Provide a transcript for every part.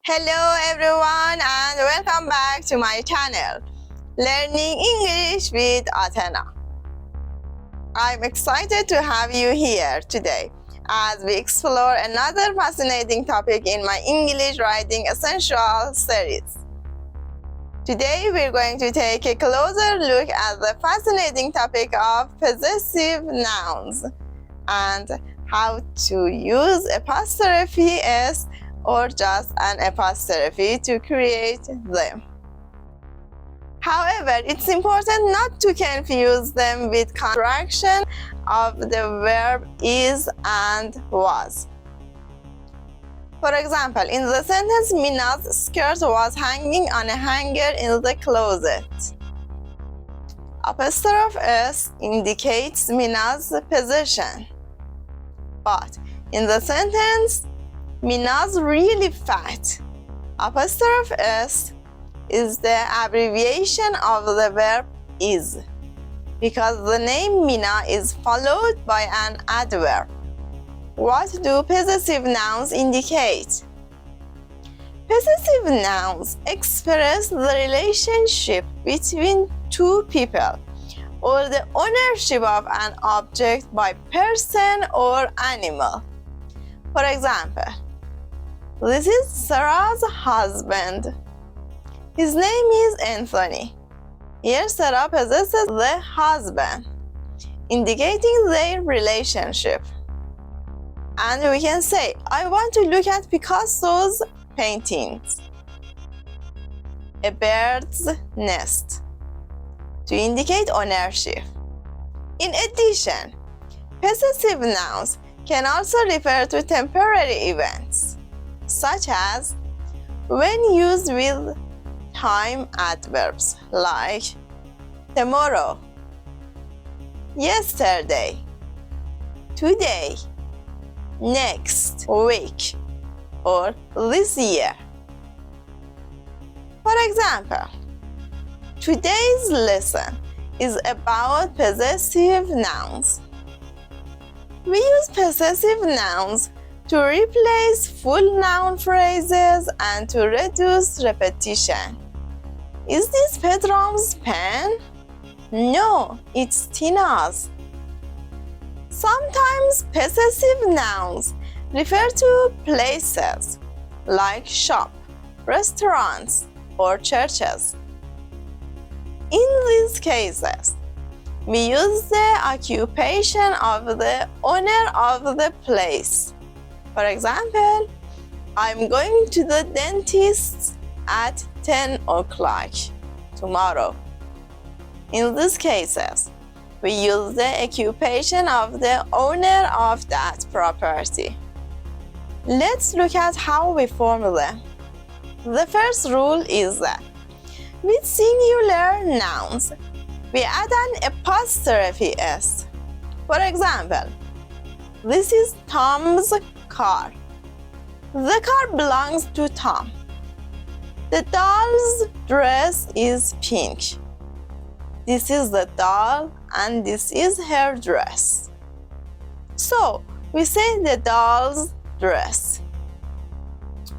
Hello everyone and welcome back to my channel, Learning English with Atena. I'm excited to have you here today as we explore another fascinating topic in my English Writing Essentials series. Today we're going to take a closer look at the fascinating topic of possessive nouns and how to use apostrophe s or just an apostrophe to create them. However, it's important not to confuse them with contraction of the verb is and was. For example, in the sentence, Mina's skirt was hanging on a hanger in the closet. Apostrophe s indicates Mina's position. But in the sentence, Mina's really fat. Apostrophe s is the abbreviation of the verb is, because the name Mina is followed by an adverb. What do possessive nouns indicate? Possessive nouns express the relationship between two people or the ownership of an object by person or animal. For example, this is Sarah's husband. His name is Anthony. Here Sarah possesses the husband, indicating their relationship. And we can say, I want to look at Picasso's paintings. A bird's nest, to indicate ownership. In addition, possessive nouns can also refer to temporary events, such as when used with time adverbs like tomorrow, yesterday, today, next week, or this year. For example, today's lesson is about possessive nouns. We use possessive nouns to replace full noun phrases and to reduce repetition. Is this Pedro's pen? No, it's Tina's. Sometimes possessive nouns refer to places like shop, restaurants, or churches. In these cases, we use the occupation of the owner of the place. For example, I'm going to the dentist at 10 o'clock tomorrow. In these cases, we use the occupation of the owner of that property. Let's look at how we form them. The first rule is that with singular nouns, we add an apostrophe s. For example, this is Tom's car. The car belongs to Tom. The doll's dress is pink. This is the doll and this is her dress. So we say the doll's dress.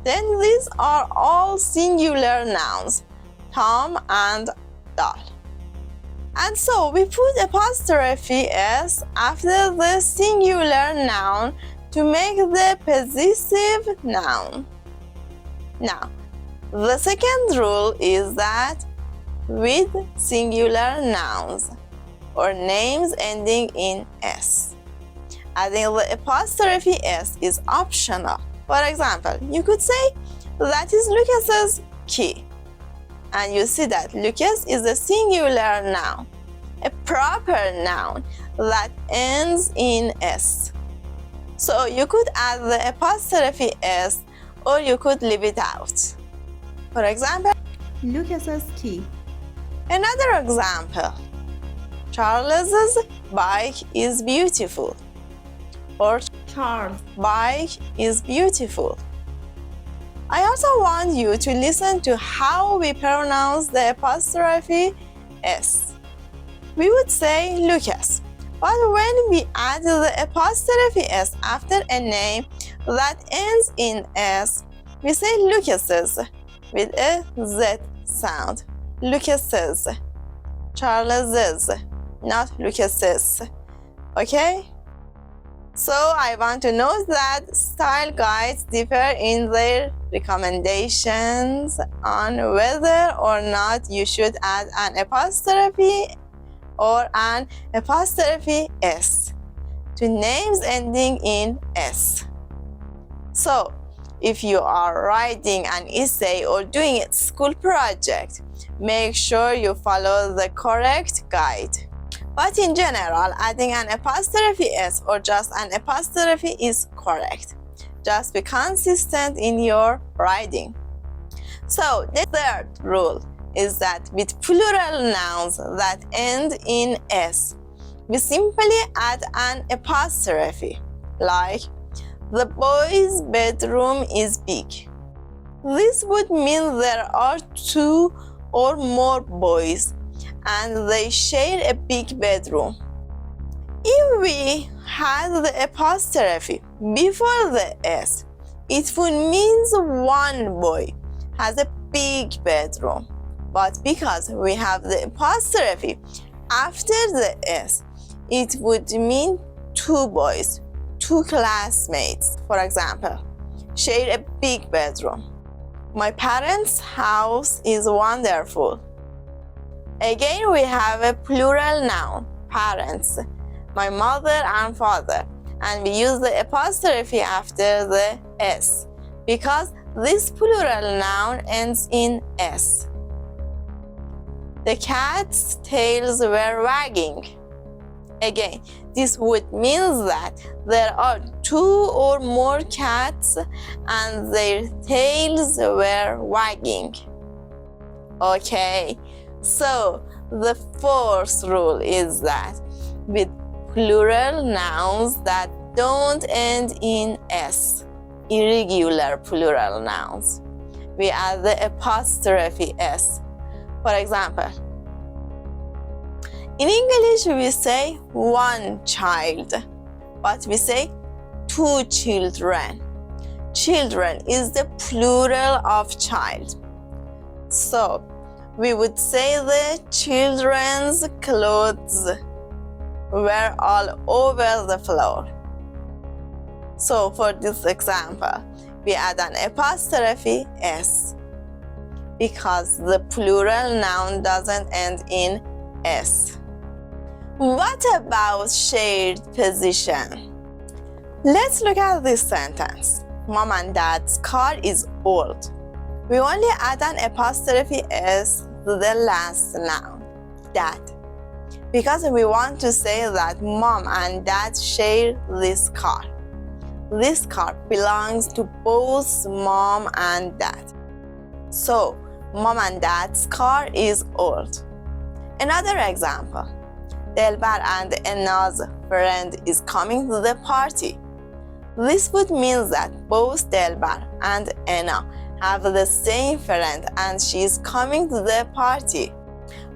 Then these are all singular nouns, Tom and doll. And so we put apostrophe s after the singular noun to make the possessive noun. Now, the second rule is that with singular nouns or names ending in s, adding the apostrophe s is optional. For example, you could say, that is Lucas's key. And you see that Lucas is a singular noun, a proper noun that ends in s. So you could add the apostrophe s or you could leave it out. For example, Lucas's key. Another example, Charles's bike is beautiful, or Charles. bike is beautiful. I also want you to listen to how we pronounce the apostrophe s. We would say Lucas, but when we add the apostrophe s after a name that ends in s, We say Lucas's with a Z sound. Lucas's. Charles's, not Lucas's. Okay? So I want to note that style guides differ in their recommendations on whether or not you should add an apostrophe or an apostrophe S to names ending in S. So, if you are writing an essay or doing a school project, make sure you follow the correct guide. But in general, adding an apostrophe S or just an apostrophe is correct. Just be consistent in your writing. So the third rule is that with plural nouns that end in S, we simply add an apostrophe, like the boys' bedroom is big. This would mean there are 2 or more boys and they share a big bedroom. If we had the apostrophe before the S, it would mean one boy has a big bedroom. But because we have the apostrophe after the S, it would mean 2 boys, 2 classmates, for example, share a big bedroom. My parents' house is wonderful. Again, we have a plural noun, parents, my mother and father, and we use the apostrophe after the S because this plural noun ends in S. The cat's tails were wagging. Again, this would mean that there are 2 or more cats and their tails were wagging. Okay. So, the fourth rule is that with plural nouns that don't end in S, irregular plural nouns, we add the apostrophe S. For example, in English we say 1 child, but we say 2 children. Children is the plural of child. So, we would say the children's clothes were all over the floor. So for this example, we add an apostrophe S because the plural noun doesn't end in S. What about shared position? Let's look at this sentence. Mom and Dad's car is old. We only add an apostrophe S to the last noun, dad, because we want to say that mom and dad share this car. This car belongs to both mom and dad. So, mom and dad's car is old. Another example, Delbar and Ena's friend is coming to the party. This would mean that both Delbar and Ena have the same friend and she is coming to the party.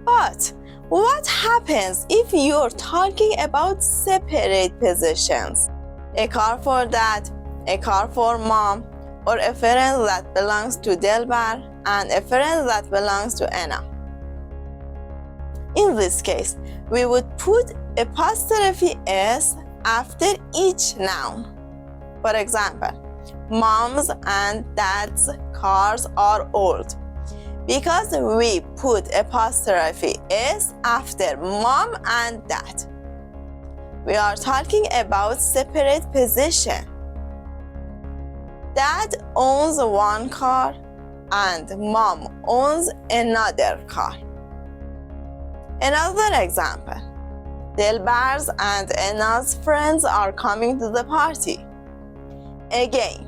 But what happens if you're talking about separate positions? A car for dad, a car for mom, or a friend that belongs to Delbar and a friend that belongs to Ena. In this case, we would put apostrophe S after each noun. For example, mom's and dad's cars are old because we put apostrophe S after mom and dad. We are talking about separate position. Dad owns 1 car and mom owns another car. Another example, Delbar's and Ena's friends are coming to the party. Again,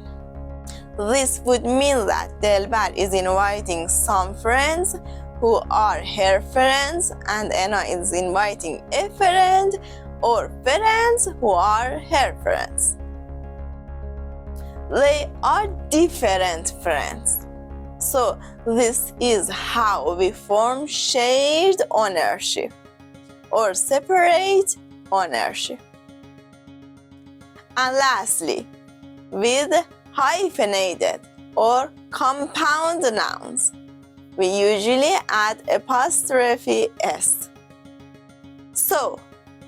this would mean that Delbar is inviting some friends who are her friends and Ena is inviting a friend or friends who are her friends. They are different friends. So this is how we form shared ownership or separate ownership. And lastly, with hyphenated or compound nouns, we usually add apostrophe s. So,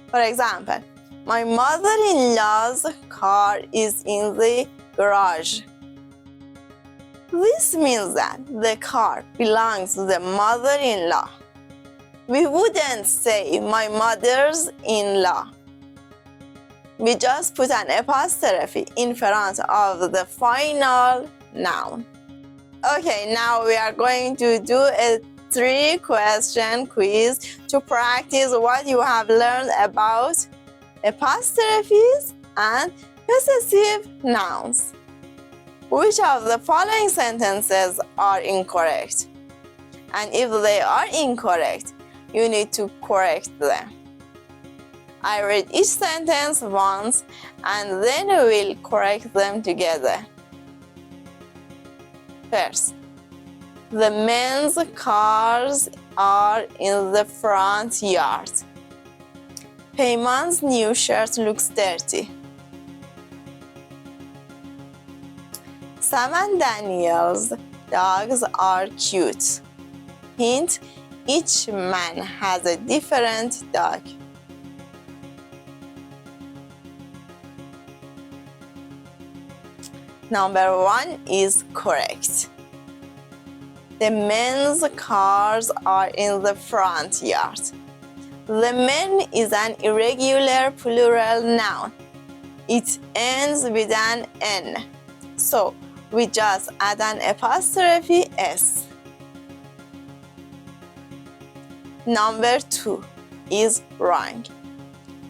for example, my mother-in-law's car is in the garage. This means that the car belongs to the mother-in-law. We wouldn't say my mother's-in-law. We just put an apostrophe in front of the final noun. Okay, now we are going to do a 3-question quiz to practice what you have learned about apostrophes and possessive nouns. Which of the following sentences are incorrect? And if they are incorrect, you need to correct them. I read each sentence once and then we will correct them together. First, the men's cars are in the front yard. Payman's new shirt looks dirty. Sam and Daniel's dogs are cute. Hint, each man has a different dog. Number 1 is correct. The men's cars are in the front yard. The men is an irregular plural noun. It ends with an N. So, we just add an apostrophe S. Number 2 is wrong.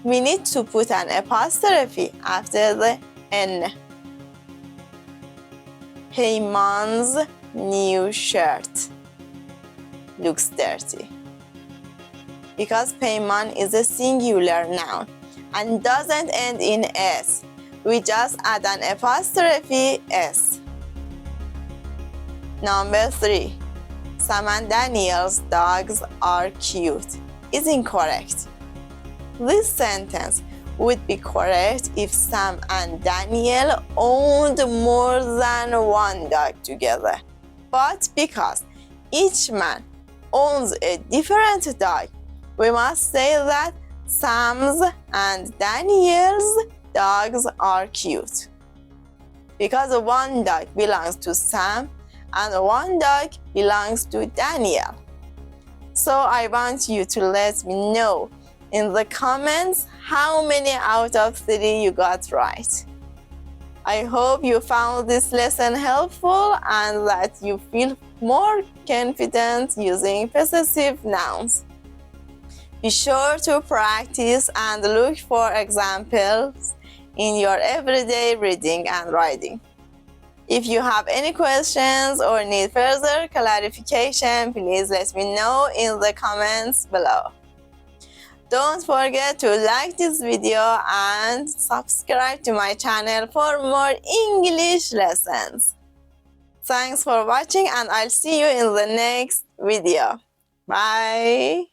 We need to put an apostrophe after the N. Payman's new shirt looks dirty. Because Payman is a singular noun and doesn't end in S, we just add an apostrophe S. Number 3. Sam and Daniel's dogs are cute is incorrect. This sentence would be correct if Sam and Daniel owned more than one dog together. But because each man owns a different dog, we must say that Sam's and Daniel's dogs are cute. Because one dog belongs to Sam and one dog belongs to Daniel. So I want you to let me know in the comments how many out of 3 you got right. I hope you found this lesson helpful and that you feel more confident using possessive nouns. Be sure to practice and look for examples in your everyday reading and writing. If you have any questions or need further clarification, please let me know in the comments below. Don't forget to like this video and subscribe to my channel for more English lessons. Thanks for watching and I'll see you in the next video. Bye!